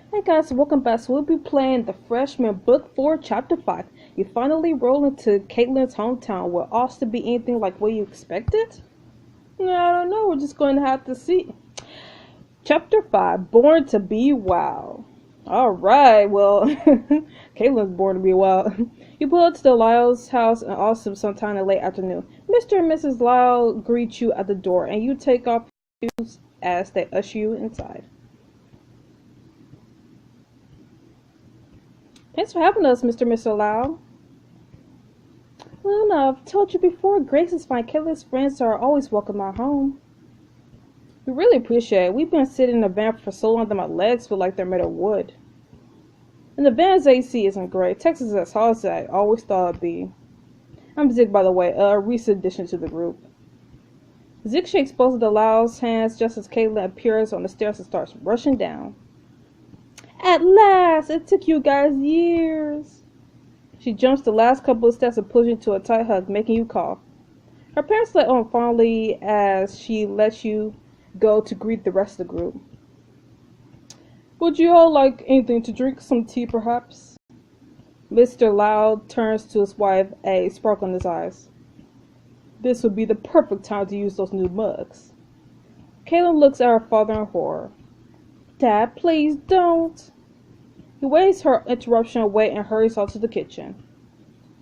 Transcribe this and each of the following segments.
Hey guys, welcome back. So we'll be playing the Freshman Book 4, Chapter 5. You finally roll into Kaitlyn's hometown. Will Austin be anything like what you expected? I don't know. We're just going to have to see. Chapter 5, Born to be Wild. Alright, well, Kaitlyn's born to be wild. You pull up to the Lyle's house in Austin sometime in the late afternoon. Mr. and Mrs. Lyle greet you at the door, and you take off your shoes as they usher you inside. Thanks for having us, Mr. and Mr. Lau. Well, no, I've told you before, Grace is fine. Kaitlyn's friends are always welcome at home. We really appreciate it. We've been sitting in the van for so long that my legs feel like they're made of wood. And the van's AC isn't great. Texas is as hot as I always thought it'd be. I'm Zig, by the way, a recent addition to the group. Zig shakes both of the Lau's hands just as Kaitlyn appears on the stairs and starts rushing down. At last! It took you guys years. She jumps the last couple of steps and pulls you into a tight hug, making you cough. Her parents let on fondly as she lets you go to greet the rest of the group. Would you all like anything to drink? Some tea, perhaps? Mr. Loud turns to his wife, a sparkle in his eyes. This would be the perfect time to use those new mugs. Kaitlyn looks at her father in horror. Dad, please don't. He waves her interruption away and hurries out to the kitchen.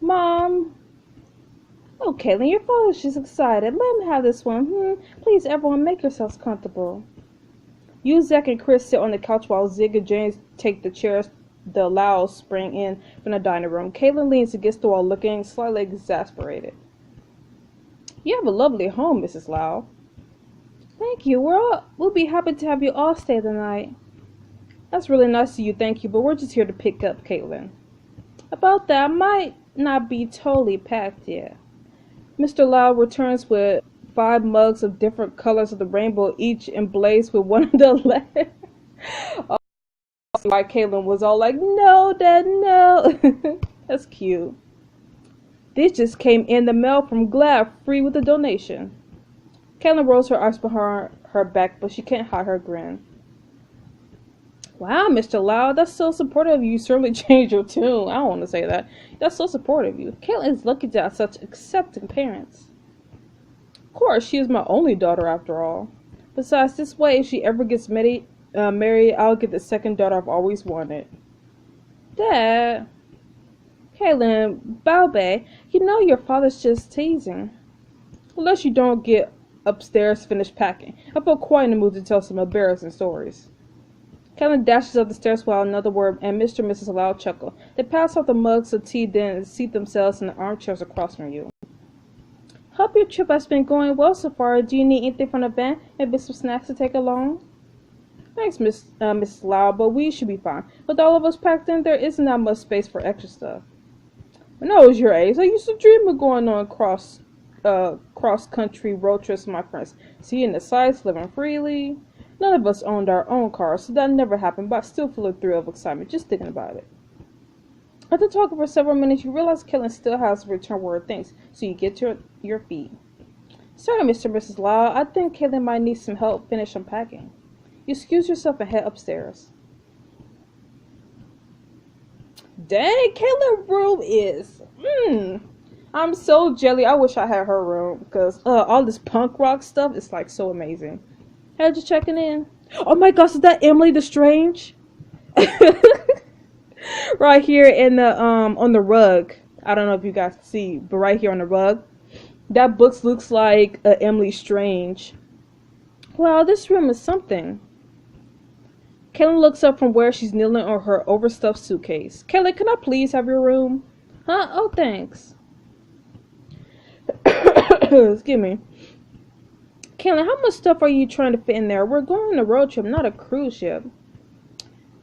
Mom. Oh, Kaitlyn, your father's just excited. Let him have this one. Please, everyone, make yourselves comfortable. You, Zach, and Chris sit on the couch while Zig and James take the chairs the Laos spring in from the dining room. Kaitlyn leans against the wall, looking slightly exasperated. You have a lovely home, Mrs. Lau. Thank you. We'll be happy to have you all stay the night. That's really nice of you, thank you, but we're just here to pick up Kaitlyn. About that, might not be totally packed yet. Mr. Lau returns with 5 mugs of different colors of the rainbow, each emblazed with one of the letters. Oh, like Kaitlyn was all like, no, Dad, no. That's cute. This just came in the mail from Glad, free with a donation. Kaitlyn rolls her eyes behind her back, but she can't hide her grin. Wow, Mr. Lau, that's so supportive of you. You certainly changed your tune. I don't want to say that. That's so supportive of you. Kaitlyn is lucky to have such accepting parents. Of course, she is my only daughter after all. Besides, this way, if she ever gets married, I'll get the second daughter I've always wanted. Dad. Kaitlyn, Baobei, you know your father's just teasing. Unless you don't get upstairs, finish packing. I feel quite in the mood to tell some embarrassing stories. Kaitlyn dashes up the stairs while another word and Mr. and Mrs. Lau chuckle. They pass off the mugs of tea, then seat themselves in the armchairs across from you. Hope your trip has been going well so far. Do you need anything from the van? Maybe some snacks to take along? Thanks, Mrs. Lau, but we should be fine. With all of us packed in, there isn't that much space for extra stuff. When I was your age, I used to dream of going on cross-country road trips with my friends, seeing the sights, living freely. None of us owned our own cars, so that never happened, but I still feel a thrill of excitement just thinking about it. After talking for several minutes, you realize Kaitlyn still has to return word things, so you get to your feet. Sorry, Mr. and Mrs. Lau, I think Kaitlyn might need some help finish unpacking. You excuse yourself and head upstairs. Dang, Kaitlyn's room is... I'm so jelly. I wish I had her room, because all this punk rock stuff is like so amazing. Hey, just checking in. Oh my gosh, is that Emily the Strange? Right here in the on the rug. I don't know if you guys can see, but right here on the rug, that book looks like Emily Strange. Wow, this room is something. Kaitlyn looks up from where she's kneeling on her overstuffed suitcase. Kaitlyn, can I please have your room? Huh? Oh, thanks. Excuse me. Kaitlyn, how much stuff are you trying to fit in there? We're going on a road trip, not a cruise ship.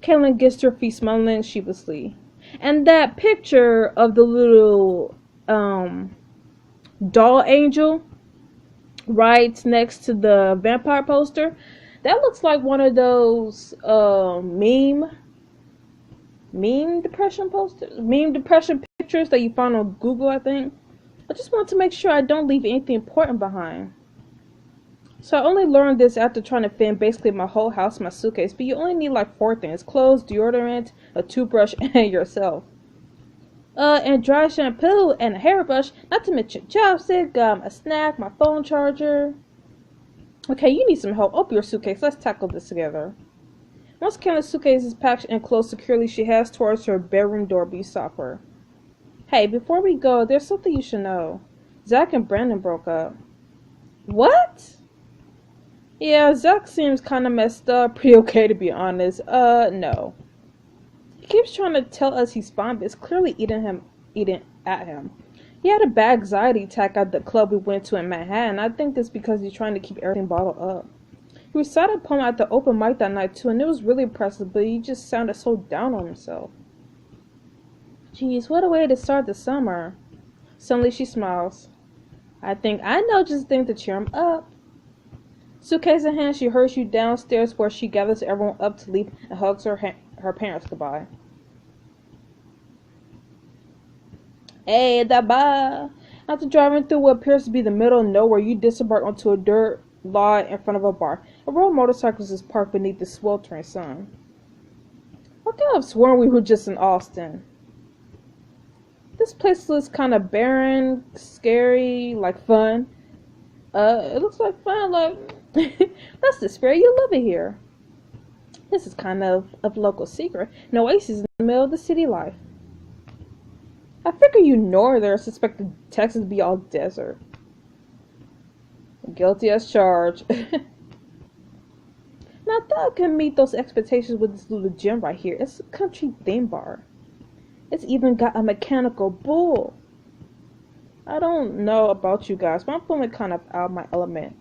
Kaitlyn gets to her feet smiling sheepishly. And that picture of the little doll angel right next to the vampire poster, that looks like one of those meme depression pictures that you find on Google, I think. I just want to make sure I don't leave anything important behind. So I only learned this after trying to fit in basically my whole house in my suitcase, but you only need like 4 things: clothes, deodorant, a toothbrush, and yourself. And dry shampoo and a hairbrush, not to mention chopstick, a snack, my phone charger. Okay, you need some help. Open your suitcase. Let's tackle this together. Once Kaitlyn's suitcase is packed and closed securely, she heads towards her bedroom door, but you stop her. Hey, before we go, there's something you should know. Zach and Brandon broke up. What? Yeah, Zach seems kind of messed up. Pretty okay, to be honest. No. He keeps trying to tell us he's fine, but it's clearly eating at him. He had a bad anxiety attack at the club we went to in Manhattan. I think that's because he's trying to keep everything bottled up. He recited a poem at the open mic that night too, and it was really impressive, but he just sounded so down on himself. Geez, what a way to start the summer. Suddenly she smiles. I think I know just thing to cheer him up. Suitcase in hand, she hurries you downstairs where she gathers everyone up to leave and hugs her parents goodbye. Hey, da ba! After driving through what appears to be the middle of nowhere, you disembark onto a dirt lot in front of a bar. A row of motorcycles is parked beneath the sweltering sun. I could have sworn we were just in Austin. This place looks kind of barren, scary, like fun. It looks like fun, like... That's the spirit, you love it here. This is kind of a local secret. An oasis in the middle of the city life. I figure you northerners suspected Texas to be all desert. Guilty as charged. Now I thought I could meet those expectations with this little gym right here. It's a country theme bar. It's even got a mechanical bull. I don't know about you guys, but I'm feeling kind of out of my element.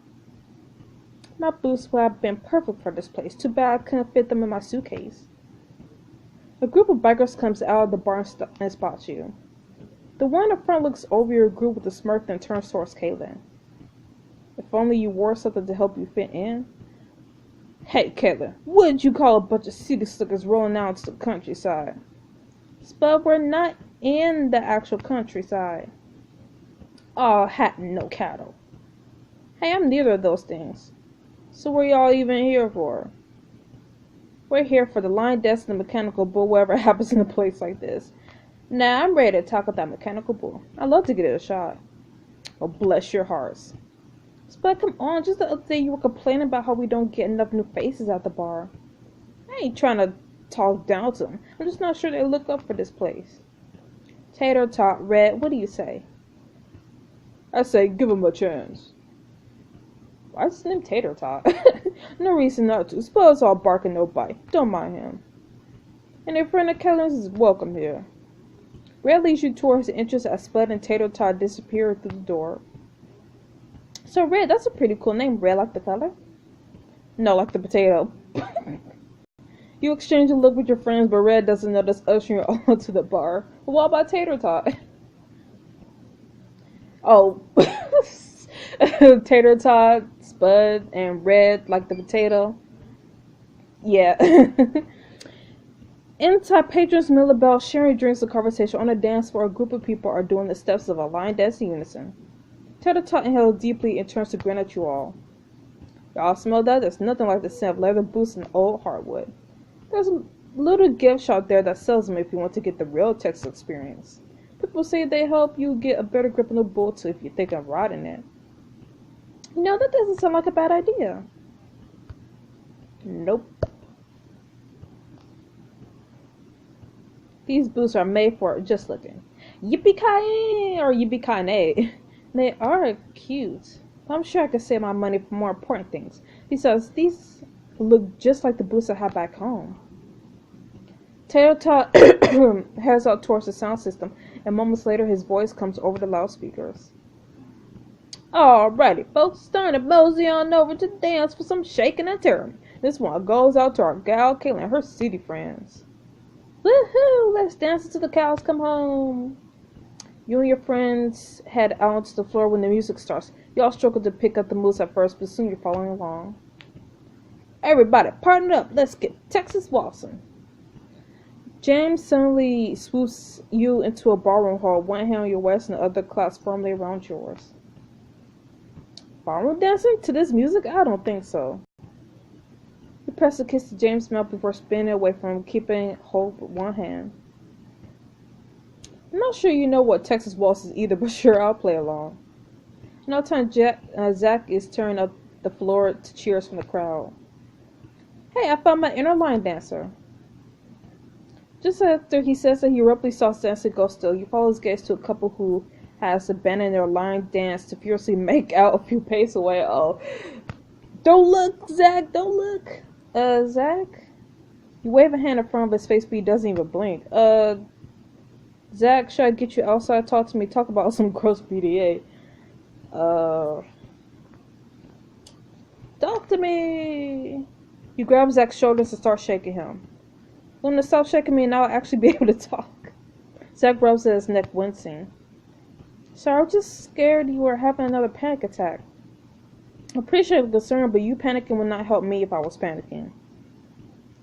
My boots would have been perfect for this place. Too bad I couldn't fit them in my suitcase. A group of bikers comes out of the bar and spots you. The one in the front looks over your group with a smirk and turns towards Kaitlyn. If only you wore something to help you fit in. Hey, Kaitlyn, what did you call a bunch of city slickers rolling out to the countryside? But we're not in the actual countryside. Aw, hat and no cattle. Hey, I'm neither of those things. So what are y'all even here for? We're here for the line desk and the mechanical bull, whatever happens in a place like this. Now, I'm ready to talk with that mechanical bull. I'd love to give it a shot. Oh, bless your hearts. But come on, just the other day you were complaining about how we don't get enough new faces at the bar. I ain't trying to talk down to them. I'm just not sure they look up for this place. Tater Tot, Red, what do you say? I say give him a chance. Why is his name Tater Tot? No reason not to. Suppose I'll bark and no bite. Don't mind him. And a friend of Kaitlyn's is welcome here. Red leads you towards the entrance as Spud and Tater Tot disappear through the door. So Red, that's a pretty cool name. Red like the color? No, like the potato. You exchange a look with your friends, but Red doesn't notice ushering you all to the bar. But what about Tater Tot? Oh. Tater Tot, Spud, and Red like the potato. Yeah. Inside, patrons mill about sharing drinks and conversation. On a dance floor, a group of people are doing the steps of a line dance in unison. Tater Tot inhales deeply and turns to grin at you all. Y'all smell that? There's nothing like the scent of leather boots and old hardwood. There's a little gift shop there that sells them if you want to get the real Texas experience. People say they help you get a better grip on the bull too if you think of riding it. You know, that doesn't sound like a bad idea. Nope. These boots are made for just looking. Yippee-ki-yay or yippee-ki-nay. They are cute. I'm sure I could save my money for more important things. Besides, these look just like the boots I have back home. Tater Tot heads out towards the sound system, and moments later his voice comes over the loudspeakers. Alrighty, folks, starting to mosey on over to the dance for some shaking and tearing. This one goes out to our gal Kaitlyn and her city friends. Woohoo! Let's dance until the cows come home. You and your friends head out onto the floor when the music starts. Y'all struggle to pick up the moves at first, but soon you're following along. Everybody, partner up. Let's get Texas waltzing. James suddenly swoops you into a ballroom hall, one hand on your waist and the other clasped firmly around yours. Ballroom dancing? To this music? I don't think so. He pressed a kiss to James' mouth before spinning away from him, keeping hold with one hand. I'm not sure you know what Texas waltz is either, but sure, I'll play along. In no time, Zach is tearing up the floor to cheers from the crowd. Hey, I found my inner line dancer. Just after he says that, he abruptly stops dancing go still. You follow his gaze to a couple who has abandoned their line dance to furiously make out a few paces away. Oh, don't look, Zach, don't look. Zach? You wave a hand in front of his face, but he doesn't even blink. Zach, should I get you outside? Talk to me. Talk about some gross BDA. Talk to me. You grab Zach's shoulders and start shaking him. Luna, stop shaking me and I'll actually be able to talk. Zach rubs at his neck, wincing. Sorry, I was just scared you were having another panic attack. I appreciate the concern, but you panicking would not help me if I was panicking.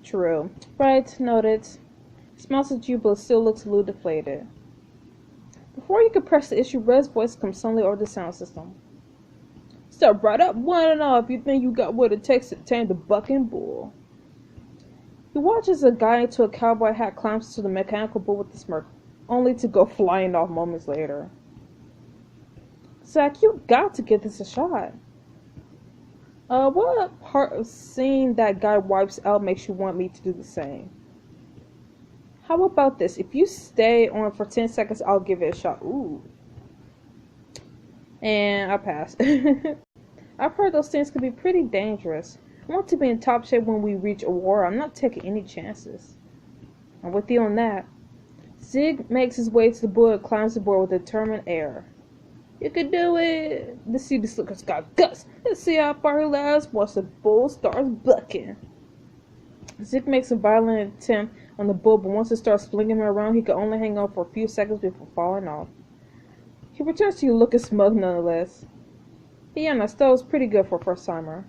True. Right, noted. He smiles at you, but still looks a little deflated. Before you can press the issue, Red's voice comes suddenly over the sound system. Step right up, one and all, if you think you got what it takes to tame the bucking bull. He watches a guy into a cowboy hat climbs to the mechanical bull with a smirk, only to go flying off moments later. Zach, you got to give this a shot. What part of seeing that guy wipes out makes you want me to do the same? How about this? If you stay on for 10 seconds, I'll give it a shot. Ooh. And I pass. I've heard those things can be pretty dangerous. I want to be in top shape when we reach Aurora. I'm not taking any chances. I'm with you on that. Zig makes his way to the bull and climbs aboard with a determined air. You can do it. Let's see this looker's got guts. Let's see how far he lasts once the bull starts bucking. Zig makes a violent attempt on the bull, but once it starts flinging him around, he can only hang on for a few seconds before falling off. He returns to you looking smug nonetheless. Yeah, that was pretty good for a first-timer.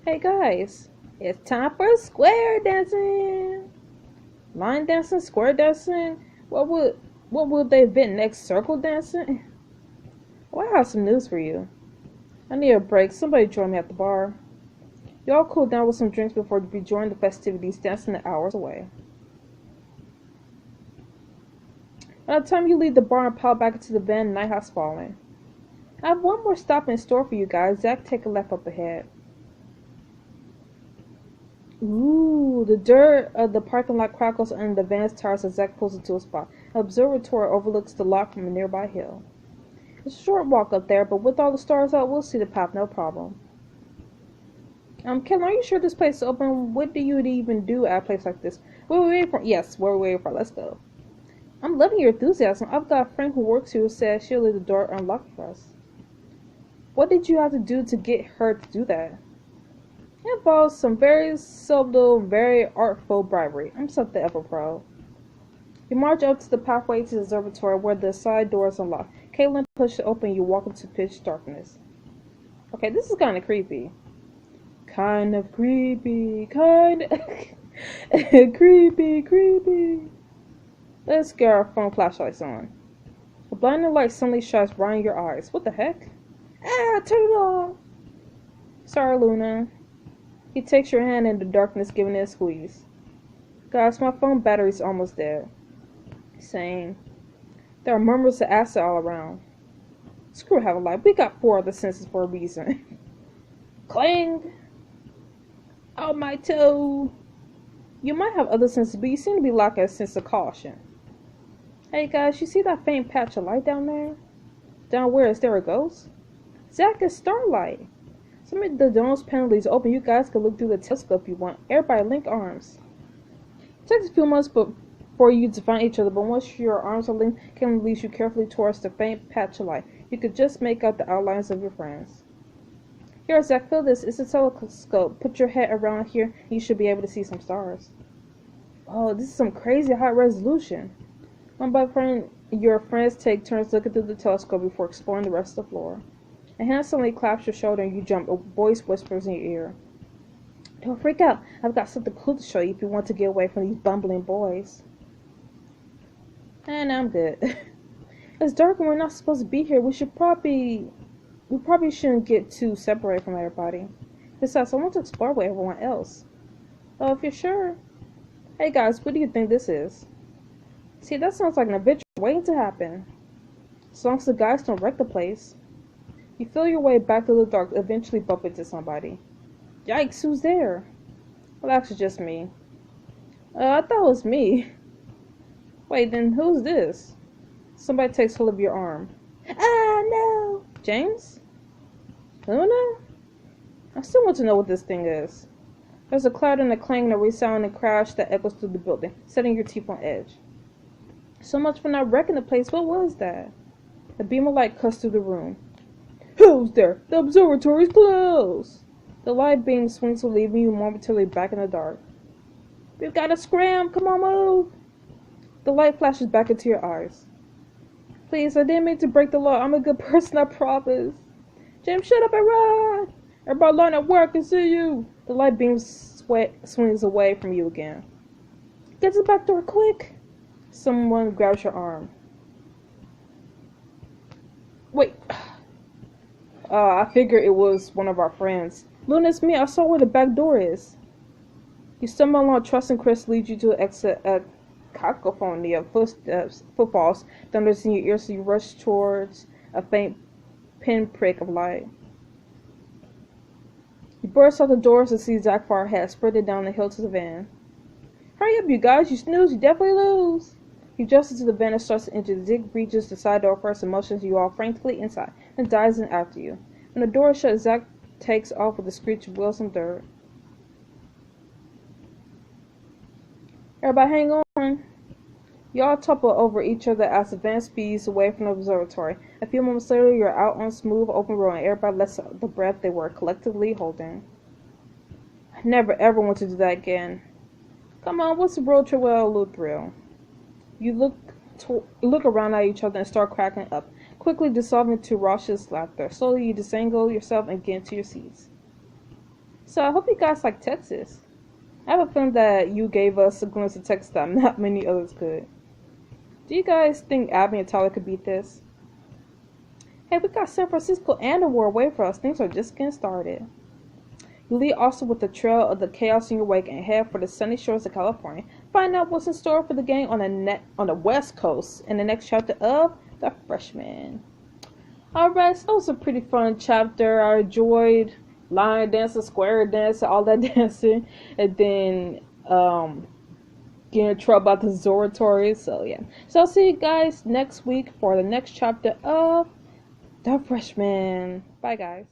Hey guys, it's time for square dancing. Line dancing, square dancing. What would they invent next? Circle dancing? Well, I have some news for you. I need a break. Somebody join me at the bar. You all cool down with some drinks before you rejoin the festivities, dancing the hours away. By the time you leave the bar and pile back into the van, night has fallen. I have one more stop in store for you guys. Zach, take a left up ahead. Ooh, the dirt of the parking lot crackles under the van's tires as Zach pulls into a spot. An observatory overlooks the lot from a nearby hill. It's a short walk up there, but with all the stars out, we'll see the path, no problem. Kaitlyn, are you sure this place is open? What do you even do at a place like this? Where are we waiting for? Yes, where are we waiting for? Let's go. I'm loving your enthusiasm. I've got a friend who works here who says she'll leave the door unlocked for us. What did you have to do to get her to do that? It involves some very subtle, very artful bribery. I'm something of a pro. You march up to the pathway to the observatory where the side door is unlocked. Kaitlyn pushes it open and you walk into pitch darkness. Okay, this is kind of creepy. Kind of creepy. Creepy. Let's get our phone flashlights on. A blinding light suddenly shines right in your eyes. What the heck? Ah, turn it off. Sorry, Luna. He takes your hand in the darkness, giving it a squeeze. Guys, my phone battery's almost dead. Same. There are murmurs of acid all around. Screw have a light. We got 4 other senses for a reason. Clang! Oh, my toe! You might have other senses, but you seem to be lacking a sense of caution. Hey guys, you see that faint patch of light down there? Down where? Is there a ghost? Zach, it's starlight. Some of the dome's panel is open. You guys can look through the telescope if you want. Everybody link arms. It takes a few months for you to find each other, but once your arms are linked, Kaitlyn leads you carefully towards the faint patch of light. You could just make out the outlines of your friends. Here, Zach, feel this. It's a telescope. Put your head around here, and you should be able to see some stars. Oh, this is some crazy high resolution. One by friend, your friends take turns looking through the telescope before exploring the rest of the floor. A hand suddenly claps your shoulder and you jump. A voice whispers in your ear. Don't freak out. I've got something cool to show you if you want to get away from these bumbling boys. And I'm good. It's dark and we're not supposed to be here. We should probably... we probably shouldn't get too separated from everybody. Besides, I want to explore with everyone else. Oh, if you're sure. Hey guys, what do you think this is? See, that sounds like an adventure waiting to happen. As long as the guys don't wreck the place. You feel your way back to the dark, eventually bump into somebody. Yikes, who's there? Well, actually just me. I thought it was me. Wait, then who's this? Somebody takes hold of your arm. Ah, no! James? Luna? I still want to know what this thing is. There's a cloud and a clang and a resounding crash that echoes through the building, setting your teeth on edge. So much for not wrecking the place. What was that? A beam of light cuts through the room. Who's there? The observatory's closed! The light beam swings, leaving you momentarily back in the dark. We've got to scram! Come on, move! The light flashes back into your eyes. Please, I didn't mean to break the law. I'm a good person, I promise. James, shut up and run! Everybody line up where I can see you! The light beam swings away from you again. Get to the back door, quick! Someone grabs your arm. Wait. I figured it was one of our friends. Luna, it's me. I saw where the back door is. You stumble along, trusting Chris leads you to an exit at cacophony of footfalls thunders in your ears, so you rush towards a faint pinprick of light. You burst out the doors and see Zach far ahead, sprinting down the hill to the van. Hurry up, you guys. You snooze, you definitely lose. He jumps into the van and starts to enter. Zig reaches the side door first and motions you all frantically inside, and dives in after you. When the door is shut, Zach takes off with a screech of wheels and dirt. Everybody hang on. You all topple over each other as the van speeds away from the observatory. A few moments later, you're out on a smooth, open road, and everybody lets out the breath they were collectively holding. I never ever want to do that again. Come on, what's the road trip without a little thrill? You look around at each other and start cracking up, quickly dissolving into raucous laughter. Slowly, you disentangle yourself and get into your seats. So, I hope you guys like Texas. I have a feeling that you gave us a glimpse of Texas that not many others could. Do you guys think Abby and Tyler could beat this? Hey, we got San Francisco and the war away for us. Things are just getting started. You lead also with the trail of the chaos in your wake and head for the sunny shores of California. Find out what's in store for the gang on the West Coast in the next chapter of The Freshman. Alright, so that was a pretty fun chapter. I enjoyed line dancing, square dancing, all that dancing, and then getting in trouble about the observatory. So yeah. So I'll see you guys next week for the next chapter of The Freshman. Bye guys.